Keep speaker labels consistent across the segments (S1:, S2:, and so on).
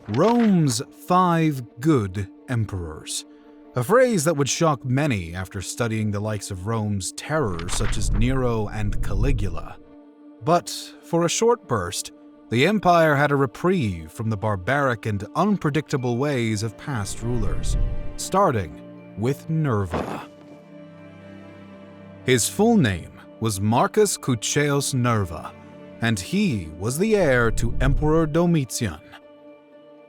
S1: Rome's 5 good emperors. A phrase that would shock many after studying the likes of Rome's terrors such as Nero and Caligula. But for a short burst, the empire had a reprieve from the barbaric and unpredictable ways of past rulers, starting with Nerva. His full name was Marcus Cucceus Nerva, and he was the heir to Emperor Domitian.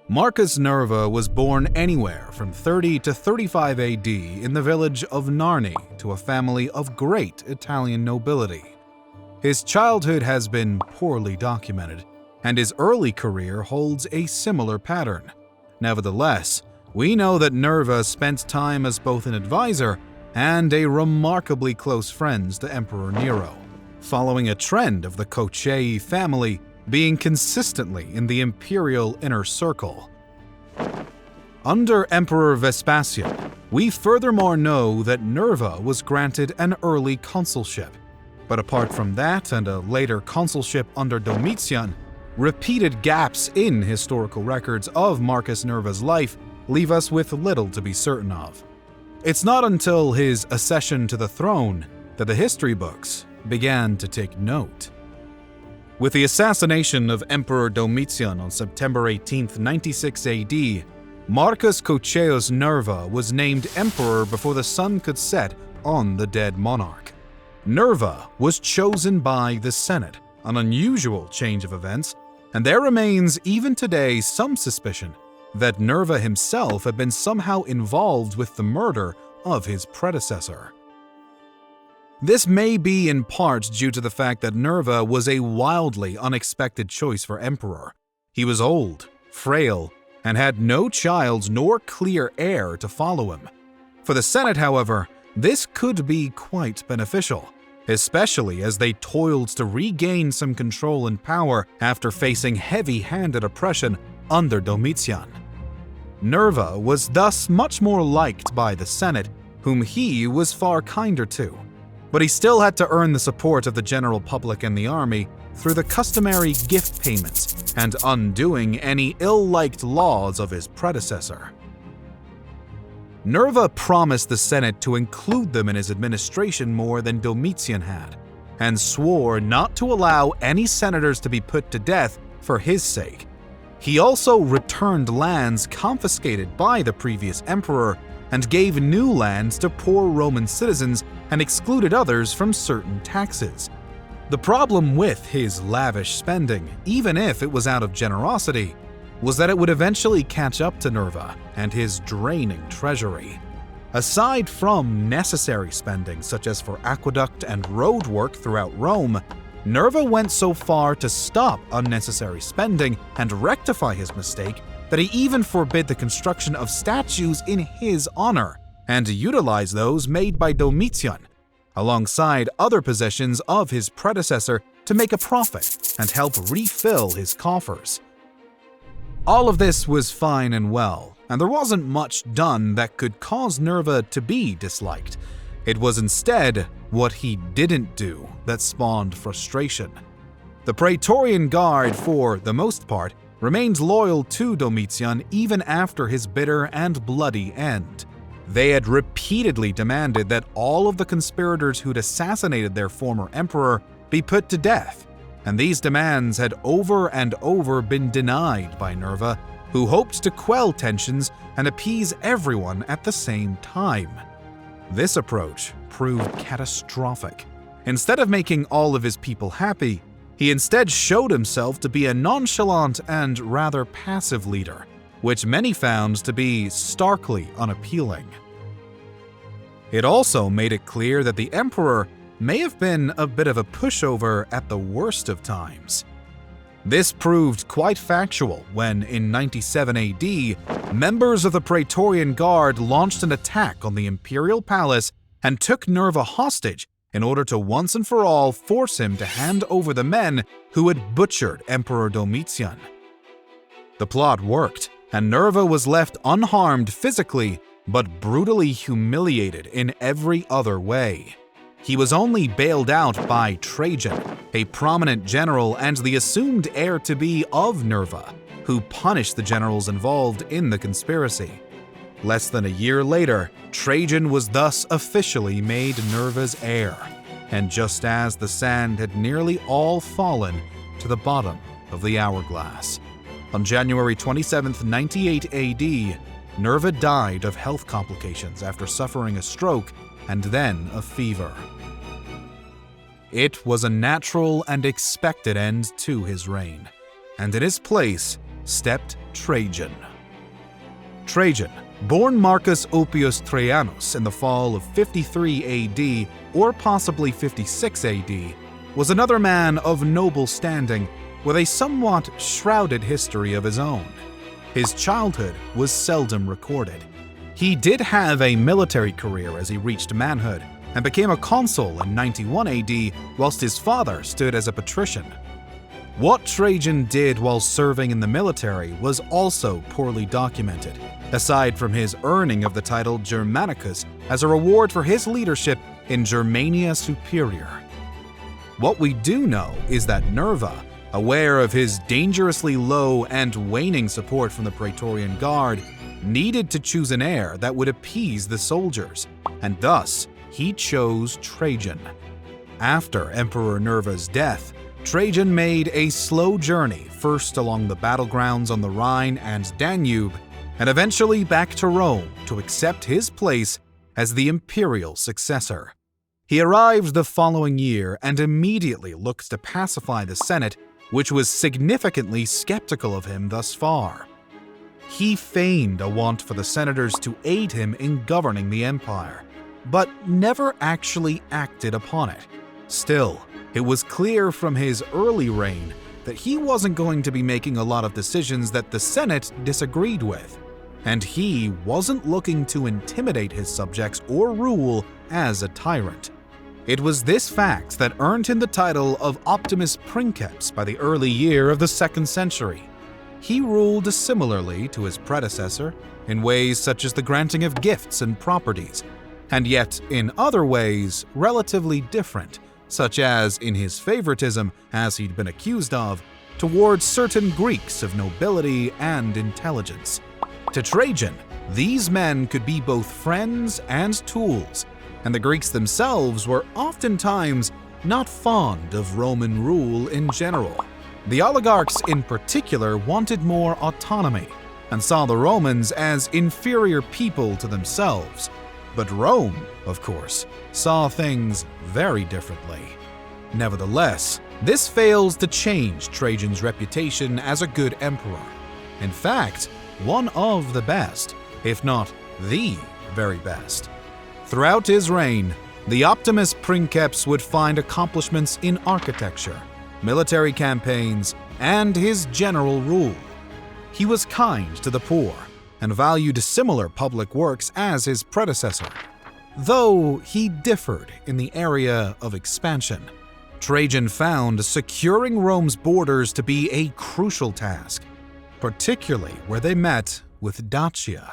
S1: Marcus Nerva was born anywhere from 30 to 35 AD in the village of Narni to a family of great Italian nobility. His childhood has been poorly documented, and his early career holds a similar pattern. Nevertheless, we know that Nerva spent time as both an advisor and a remarkably close friend to Emperor Nero, following a trend of the Cucceii family being consistently in the imperial inner circle. Under Emperor Vespasian, we furthermore know that Nerva was granted an early consulship. But apart from that and a later consulship under Domitian, repeated gaps in historical records of Marcus Nerva's life leave us with little to be certain of. It's not until his accession to the throne that the history books began to take note. With the assassination of Emperor Domitian on September 18, 96 AD, Marcus Cucceus Nerva was named emperor before the sun could set on the dead monarch. Nerva was chosen by the Senate, an unusual change of events, and there remains even today some suspicion that Nerva himself had been somehow involved with the murder of his predecessor. This may be in part due to the fact that Nerva was a wildly unexpected choice for emperor. He was old, frail, and had no child nor clear heir to follow him. For the Senate, however, this could be quite beneficial, especially as they toiled to regain some control and power after facing heavy-handed oppression under Domitian. Nerva was thus much more liked by the Senate, whom he was far kinder to. But he still had to earn the support of the general public and the army through the customary gift payments and undoing any ill-liked laws of his predecessor. Nerva promised the Senate to include them in his administration more than Domitian had, and swore not to allow any senators to be put to death for his sake. He also returned lands confiscated by the previous emperor and gave new lands to poor Roman citizens and excluded others from certain taxes. The problem with his lavish spending, even if it was out of generosity, was that it would eventually catch up to Nerva and his draining treasury. Aside from necessary spending such as for aqueduct and road work throughout Rome, Nerva went so far to stop unnecessary spending and rectify his mistake that he even forbid the construction of statues in his honor and utilized those made by Domitian, alongside other possessions of his predecessor, to make a profit and help refill his coffers. All of this was fine and well, and there wasn't much done that could cause Nerva to be disliked. It was instead what he didn't do that spawned frustration. The Praetorian Guard, for the most part, remained loyal to Domitian even after his bitter and bloody end. They had repeatedly demanded that all of the conspirators who'd assassinated their former emperor be put to death, and these demands had over and over been denied by Nerva, who hoped to quell tensions and appease everyone at the same time. This approach proved catastrophic. Instead of making all of his people happy, he instead showed himself to be a nonchalant and rather passive leader, which many found to be starkly unappealing. It also made it clear that the emperor may have been a bit of a pushover at the worst of times. This proved quite factual when, in 97 AD, members of the Praetorian Guard launched an attack on the imperial palace and took Nerva hostage in order to once and for all force him to hand over the men who had butchered Emperor Domitian. The plot worked, and Nerva was left unharmed physically, but brutally humiliated in every other way. He was only bailed out by Trajan, a prominent general and the assumed heir-to-be of Nerva, who punished the generals involved in the conspiracy. Less than a year later, Trajan was thus officially made Nerva's heir, and just as the sand had nearly all fallen to the bottom of the hourglass. On January 27, 98 AD, Nerva died of health complications after suffering a stroke and then a fever. It was a natural and expected end to his reign, and in his place stepped Trajan. Trajan, born Marcus Oppius Trajanus in the fall of 53 AD or possibly 56 AD, was another man of noble standing with a somewhat shrouded history of his own. His childhood was seldom recorded. He did have a military career as he reached manhood and became a consul in 91 AD whilst his father stood as a patrician. What Trajan did while serving in the military was also poorly documented, aside from his earning of the title Germanicus as a reward for his leadership in Germania Superior. What we do know is that Nerva, aware of his dangerously low and waning support from the Praetorian Guard, needed to choose an heir that would appease the soldiers, and thus he chose Trajan. After Emperor Nerva's death, Trajan made a slow journey first along the battlegrounds on the Rhine and Danube, and eventually back to Rome to accept his place as the imperial successor. He arrived the following year and immediately looked to pacify the Senate, which was significantly skeptical of him thus far. He feigned a want for the senators to aid him in governing the empire, but never actually acted upon it. Still, it was clear from his early reign that he wasn't going to be making a lot of decisions that the Senate disagreed with, and he wasn't looking to intimidate his subjects or rule as a tyrant. It was this fact that earned him the title of Optimus Princeps by the early year of the 2nd century. He ruled similarly to his predecessor in ways such as the granting of gifts and properties, and yet in other ways relatively different, such as in his favoritism, as he'd been accused of, towards certain Greeks of nobility and intelligence. To Trajan, these men could be both friends and tools, and the Greeks themselves were oftentimes not fond of Roman rule in general. The oligarchs in particular wanted more autonomy and saw the Romans as inferior people to themselves. But Rome, of course, saw things very differently. Nevertheless, this fails to change Trajan's reputation as a good emperor. In fact, one of the best, if not the very best. Throughout his reign, the Optimus Princeps would find accomplishments in architecture, military campaigns, and his general rule. He was kind to the poor and valued similar public works as his predecessor, though he differed in the area of expansion. Trajan found securing Rome's borders to be a crucial task, particularly where they met with Dacia.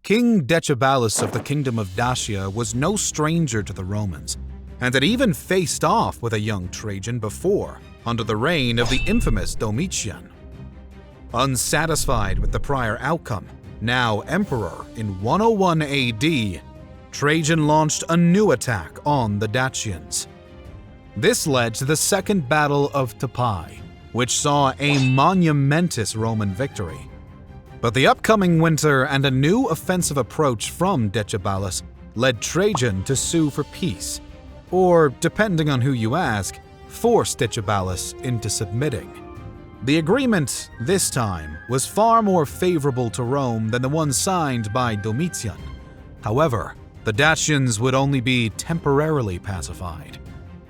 S1: King Decebalus of the Kingdom of Dacia was no stranger to the Romans, and had even faced off with a young Trajan before, under the reign of the infamous Domitian. Unsatisfied with the prior outcome, now emperor in 101 AD, Trajan launched a new attack on the Dacians. This led to the Second Battle of Topiae, which saw a monumentous Roman victory. But the upcoming winter and a new offensive approach from Decebalus led Trajan to sue for peace, or, depending on who you ask, force Decebalus into submitting. The agreement, this time, was far more favorable to Rome than the one signed by Domitian. However, the Dacians would only be temporarily pacified.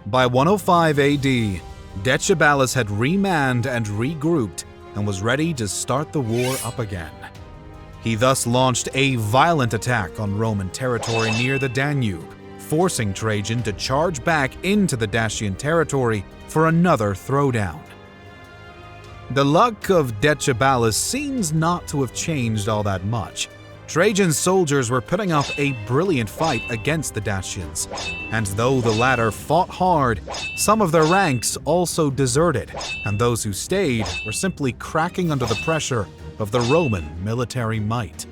S1: By 105 AD, Decebalus had remanned and regrouped and was ready to start the war up again. He thus launched a violent attack on Roman territory near the Danube, forcing Trajan to charge back into the Dacian territory for another throwdown. The luck of Decebalus seems not to have changed all that much. Trajan's soldiers were putting up a brilliant fight against the Dacians, and though the latter fought hard, some of their ranks also deserted, and those who stayed were simply cracking under the pressure of the Roman military might.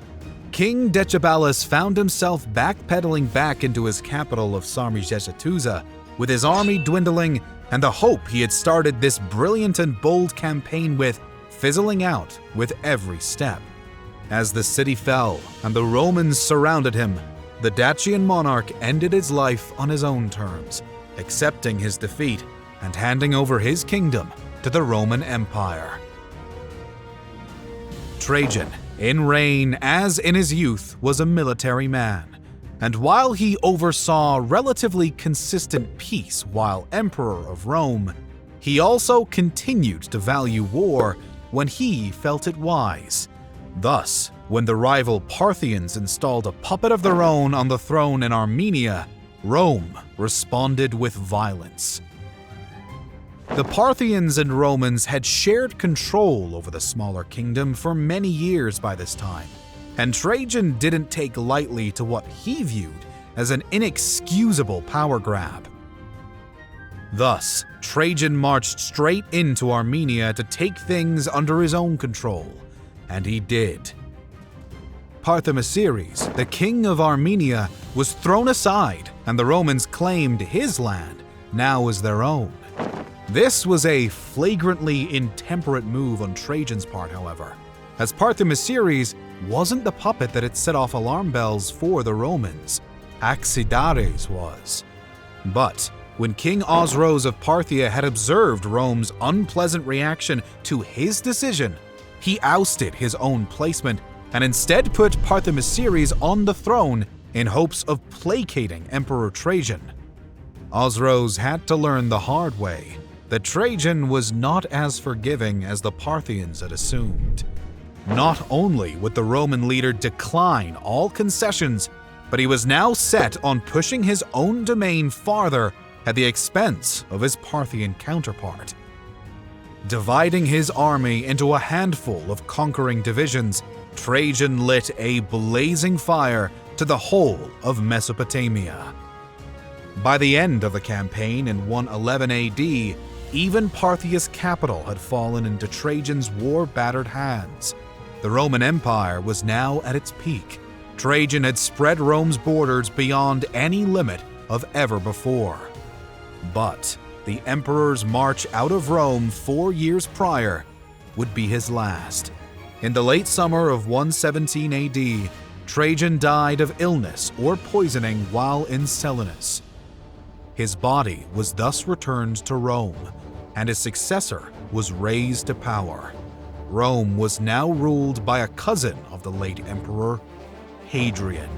S1: King Decebalus found himself backpedaling back into his capital of Sarmizegetusa, with his army dwindling and the hope he had started this brilliant and bold campaign with fizzling out with every step. As the city fell and the Romans surrounded him, the Dacian monarch ended his life on his own terms, accepting his defeat and handing over his kingdom to the Roman Empire. Trajan, in reign as in his youth, was a military man, and while he oversaw relatively consistent peace while emperor of Rome, he also continued to value war when he felt it wise. Thus, when the rival Parthians installed a puppet of their own on the throne in Armenia, Rome responded with violence. The Parthians and Romans had shared control over the smaller kingdom for many years by this time, and Trajan didn't take lightly to what he viewed as an inexcusable power grab. Thus, Trajan marched straight into Armenia to take things under his own control, and he did. Parthomasiris, the king of Armenia, was thrown aside, and the Romans claimed his land now as their own. This was a flagrantly intemperate move on Trajan's part, however, as Parthomasiris wasn't the puppet that had set off alarm bells for the Romans. Axidares was. But when King Osroes of Parthia had observed Rome's unpleasant reaction to his decision, he ousted his own placement and instead put Parthomasiris on the throne in hopes of placating Emperor Trajan. Osroes had to learn the hard way that Trajan was not as forgiving as the Parthians had assumed. Not only would the Roman leader decline all concessions, but he was now set on pushing his own domain farther at the expense of his Parthian counterpart. Dividing his army into a handful of conquering divisions, Trajan lit a blazing fire to the whole of Mesopotamia. By the end of the campaign in 111 AD, even Parthia's capital had fallen into Trajan's war-battered hands. The Roman Empire was now at its peak. Trajan had spread Rome's borders beyond any limit of ever before. But the emperor's march out of Rome 4 years prior would be his last. In the late summer of 117 AD, Trajan died of illness or poisoning while in Selinus. His body was thus returned to Rome, and his successor was raised to power. Rome was now ruled by a cousin of the late emperor, Hadrian.